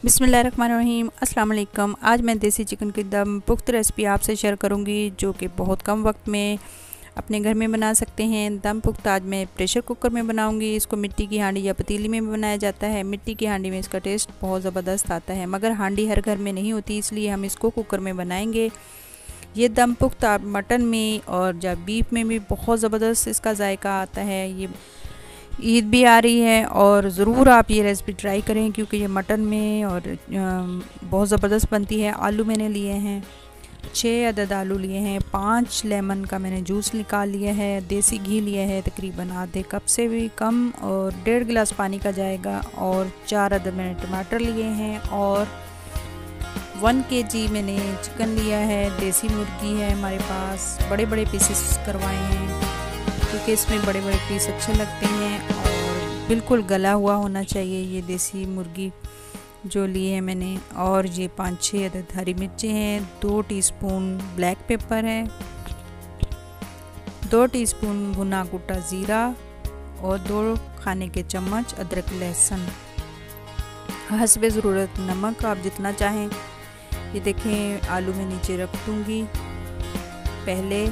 बिस्मिल्लाहिर्रहमानिर्रहीम अस्सलाम वालेकुम। आज मैं देसी चिकन की दम पुख्त रेसिपी आपसे शेयर करूंगी जो कि बहुत कम वक्त में अपने घर में बना सकते हैं। दम पुख्त आज मैं प्रेशर कुकर में बनाऊंगी। इसको मिट्टी की हांडी या पतीली में बनाया जाता है। मिट्टी की हांडी में इसका टेस्ट बहुत ज़बरदस्त आता है, मगर हांडी हर घर में नहीं होती, इसलिए हम इसको कुकर में बनाएंगे। ये दम पुख्त आप मटन में और जब बीफ में भी बहुत ज़बरदस्त इसका जायका आता है। ये ईद भी आ रही है और ज़रूर आप ये रेसिपी ट्राई करें, क्योंकि ये मटन में और बहुत ज़बरदस्त बनती है। आलू मैंने लिए हैं 6 अदद आलू लिए हैं। 5 लेमन का मैंने जूस निकाल लिया है। देसी घी लिया है तकरीबन आधे कप से भी कम और 1.5 गिलास पानी का जाएगा। और 4 अदद मैंने टमाटर लिए हैं और 1 kg मैंने चिकन लिया है। देसी मुर्गी है हमारे पास, बड़े बड़े पीसेस करवाए हैं क्योंकि इसमें बड़े बड़े पीस अच्छे लगते हैं और बिल्कुल गला हुआ होना चाहिए ये देसी मुर्गी जो लिए है मैंने। और ये 5-6 अदद हरी मिर्चें हैं। 2 टीस्पून ब्लैक पेपर है, 2 टीस्पून भुना कुटा ज़ीरा और 2 खाने के चम्मच अदरक लहसुन। हस्बे ज़रूरत नमक आप जितना चाहें। ये देखें आलू में नीचे रख दूँगी पहले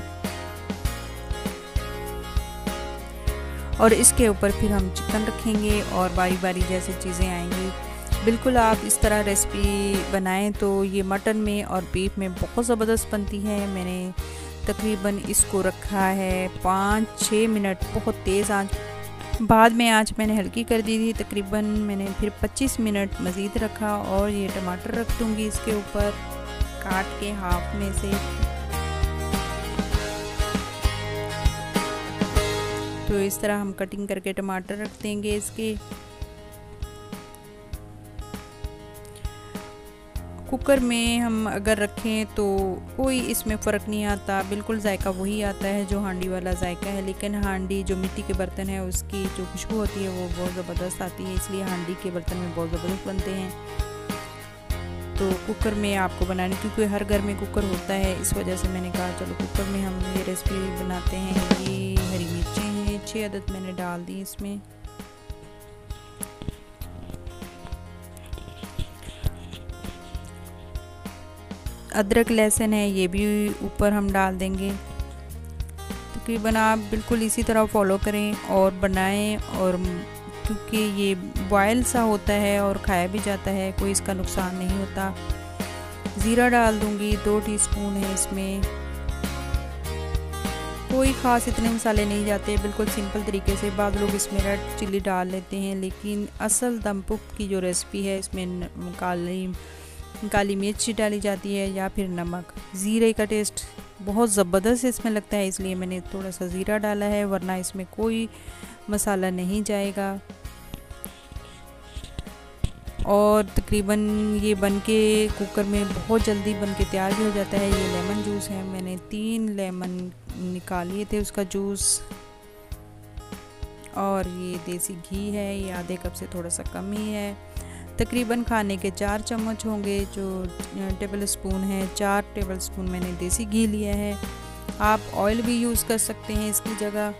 और इसके ऊपर फिर हम चिकन रखेंगे और बारी बारी जैसे चीज़ें आएंगी। बिल्कुल आप इस तरह रेसिपी बनाएं तो ये मटन में और बीफ में बहुत ज़बरदस्त बनती है। मैंने तकरीबन इसको रखा है 5-6 मिनट बहुत तेज़ आंच। बाद में आंच मैंने हल्की कर दी थी, तकरीबन मैंने फिर 25 मिनट मज़ीद रखा। और ये टमाटर रख दूँगी इसके ऊपर काट के हाफ में से। तो इस तरह हम कटिंग करके टमाटर रख देंगे इसके। कुकर में हम अगर रखें तो कोई इसमें फ़र्क नहीं आता, बिल्कुल जायका वही आता है जो हांडी वाला जायका है। लेकिन हांडी जो मिट्टी के बर्तन है उसकी जो खुशबू होती है वो बहुत ज़बरदस्त आती है, इसलिए हांडी के बर्तन में बहुत ज़बरदस्त बनते हैं। तो कुकर में आपको बनाने, क्योंकि हर घर में कुकर होता है, इस वजह से मैंने कहा चलो कुकर में हम ये रेसिपी बनाते हैं। ये हरी मिर्चें हैं 6 अदद मैंने डाल दी इसमें। अदरक लहसुन है ये भी ऊपर हम डाल देंगे। तकरीबन आप बिल्कुल इसी तरह फॉलो करें और बनाएं, और क्योंकि ये बॉयल सा होता है और खाया भी जाता है, कोई इसका नुकसान नहीं होता। ज़ीरा डाल दूंगी 2 टीस्पून है इसमें। कोई ख़ास इतने मसाले नहीं जाते, बिल्कुल सिंपल तरीके से। बाद लोग इसमें रेड चिल्ली डाल लेते हैं, लेकिन असल दम पुख्त की जो रेसिपी है इसमें काली मिर्च डाली जाती है या फिर नमक। ज़ीरे का टेस्ट बहुत ज़बरदस्त इसमें लगता है, इसलिए मैंने थोड़ा सा ज़ीरा डाला है, वरना इसमें कोई मसाला नहीं जाएगा। और तकरीबन ये बनके कुकर में बहुत जल्दी बनके तैयार भी हो जाता है। ये लेमन जूस है, मैंने 3 लेमन निकालिए थे उसका जूस। और ये देसी घी है, ये आधे कप से थोड़ा सा कम ही है। तकरीबन खाने के 4 चम्मच होंगे जो टेबल स्पून है। 4 टेबल स्पून मैंने देसी घी लिया है। आप ऑयल भी यूज़ कर सकते हैं इसकी जगह।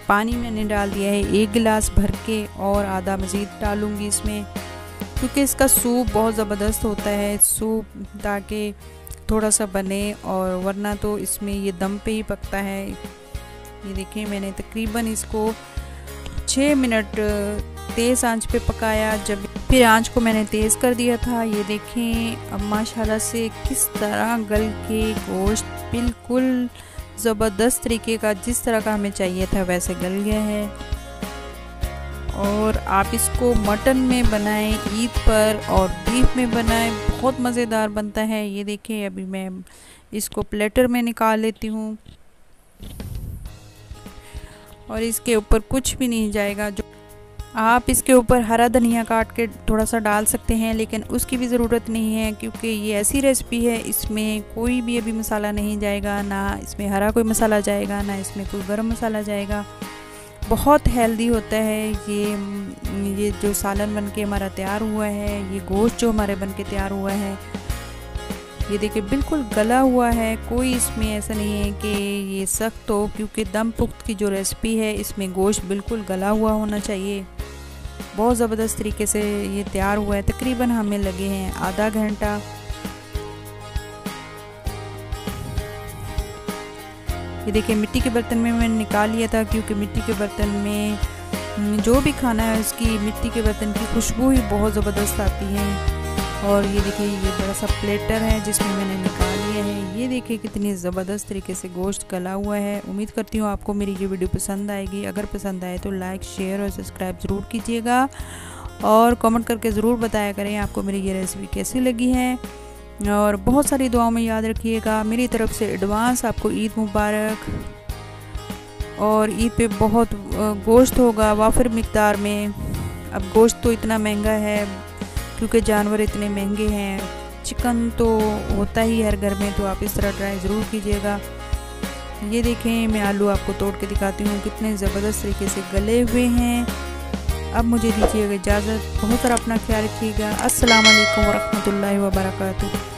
पानी मैंने डाल दिया है 1 गिलास भर के और आधा मज़ीद डालूँगी इसमें, क्योंकि इसका सूप बहुत ज़बरदस्त होता है सूप, ताकि थोड़ा सा बने, और वरना तो इसमें ये दम पे ही पकता है। ये देखें मैंने तकरीबन इसको 6 मिनट तेज़ आंच पे पकाया, जब फिर आंच को मैंने तेज़ कर दिया था। ये देखें अब माशाल्लाह से किस तरह गल के गोश्त बिल्कुल ज़बरदस्त तरीके का, जिस तरह का हमें चाहिए था वैसे गल गया है। और आप इसको मटन में बनाएं ईद पर और बीफ में बनाएं, बहुत मज़ेदार बनता है। ये देखें अभी मैं इसको प्लेटर में निकाल लेती हूँ और इसके ऊपर कुछ भी नहीं जाएगा। जो आप इसके ऊपर हरा धनिया काट के थोड़ा सा डाल सकते हैं, लेकिन उसकी भी ज़रूरत नहीं है, क्योंकि ये ऐसी रेसिपी है इसमें कोई भी अभी मसाला नहीं जाएगा, ना इसमें हरा कोई मसाला जाएगा, ना इसमें कोई गरम मसाला जाएगा। बहुत हेल्दी होता है ये जो सालन बन के हमारा तैयार हुआ है, ये गोश्त जो हमारे बन के तैयार हुआ है, ये देखिए बिल्कुल गला हुआ है। कोई इसमें ऐसा नहीं है कि ये सख्त हो, क्योंकि दम पुख्त की जो रेसिपी है इसमें गोश्त बिल्कुल गला हुआ होना चाहिए। बहुत ज़बरदस्त तरीके से ये तैयार हुआ है। तकरीबन हमें लगे हैं आधा घंटा। ये देखिए मिट्टी के बर्तन में मैंने निकाल लिया था, क्योंकि मिट्टी के बर्तन में जो भी खाना है उसकी मिट्टी के बर्तन की खुशबू ही बहुत ज़बरदस्त आती है। और ये देखिए ये बड़ा सा प्लेटर है जिसमें मैंने निकाल लिया है। ये देखिए कितनी ज़बरदस्त तरीके से गोश्त गला हुआ है। उम्मीद करती हूँ आपको मेरी ये वीडियो पसंद आएगी। अगर पसंद आए तो लाइक, शेयर और सब्सक्राइब ज़रूर कीजिएगा और कमेंट करके ज़रूर बताया करें आपको मेरी ये रेसिपी कैसी लगी है। और बहुत सारी दुआओं में याद रखिएगा। मेरी तरफ से एडवांस आपको ईद मुबारक। और ईद पे बहुत गोश्त होगा वाफिर मिक़दार में। अब गोश्त तो इतना महंगा है क्योंकि जानवर इतने महंगे हैं। चिकन तो होता ही हर घर में, तो आप इस तरह ट्राई ज़रूर कीजिएगा। ये देखें मैं आलू आपको तोड़ के दिखाती हूँ कितने ज़बरदस्त तरीके से गले हुए हैं। अब मुझे दीजिएगा इजाज़त। बहुत सारा अपना ख्याल रखिएगा। अस्सलाम वालेकुम वरहमतुल्लाहि वबरकातुहू।